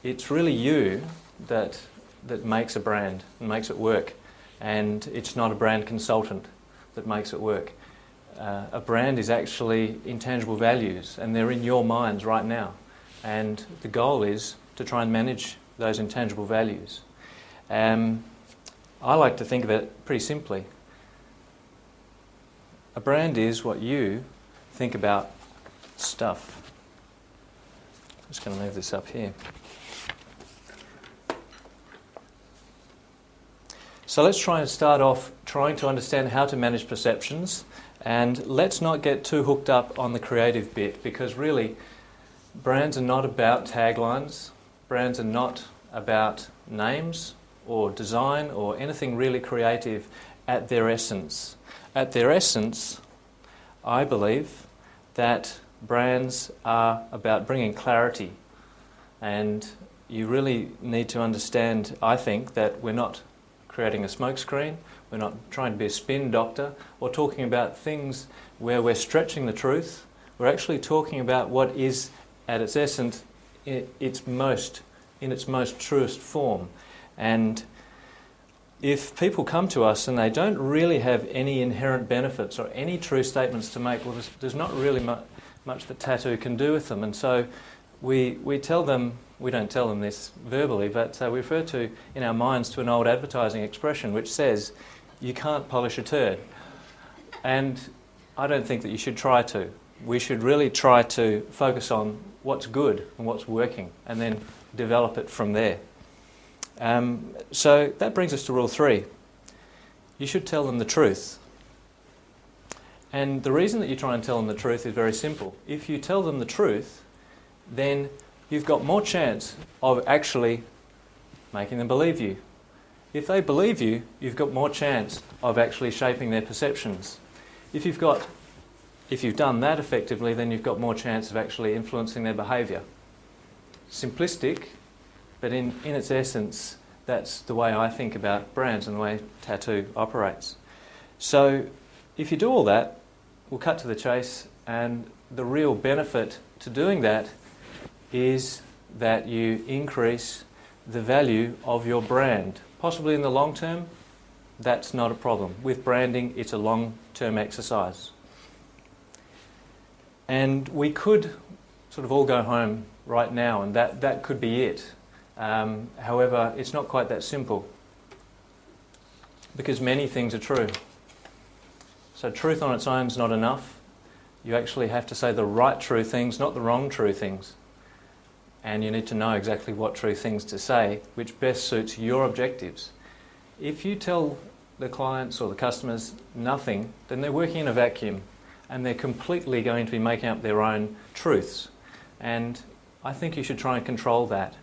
it's really you that makes a brand and makes it work, and it's not a brand consultant that makes it work. A brand is actually intangible values, and they're in your minds right now, and the goal is to try and manage those intangible values. I like to think of it pretty simply. A brand is what you think about stuff. I'm just going to move this up here. So let's try and start off trying to understand how to manage perceptions, and let's not get too hooked up on the creative bit, because really brands are not about taglines, brands are not about names or design or anything really creative at their essence. At their essence, I believe that brands are about bringing clarity, and you really need to understand, I think, that we're not creating a smokescreen, we're not trying to be a spin doctor or talking about things where we're stretching the truth. We're actually talking about what is at its essence in its most truest form. And if people come to us and they don't really have any inherent benefits or any true statements to make, well, there's not really much that tattoo can do with them. And so we tell them, we don't tell them this verbally, but we refer to in our minds to an old advertising expression which says, you can't polish a turd. And I don't think that you should try to. We should really try to focus on what's good and what's working, and then develop it from there. So that brings us to rule 3. You should tell them the truth. And the reason that you try and tell them the truth is very simple. If you tell them the truth, then you've got more chance of actually making them believe you. If they believe you, you've got more chance of actually shaping their perceptions. If you've done that effectively, then you've got more chance of actually influencing their behaviour. Simplistic, but in its essence, that's the way I think about brands and the way tattoo operates. So if you do all that, we'll cut to the chase, and the real benefit to doing that is that you increase the value of your brand. Possibly in the long term, that's not a problem. With branding, it's a long-term exercise. And we could sort of all go home right now, and that could be it. However, it's not quite that simple, because many things are true. So truth on its own is not enough. You actually have to say the right true things, not the wrong true things. And you need to know exactly what true things to say, which best suits your objectives. If you tell the clients or the customers nothing, then they're working in a vacuum, and they're completely going to be making up their own truths. And I think you should try and control that.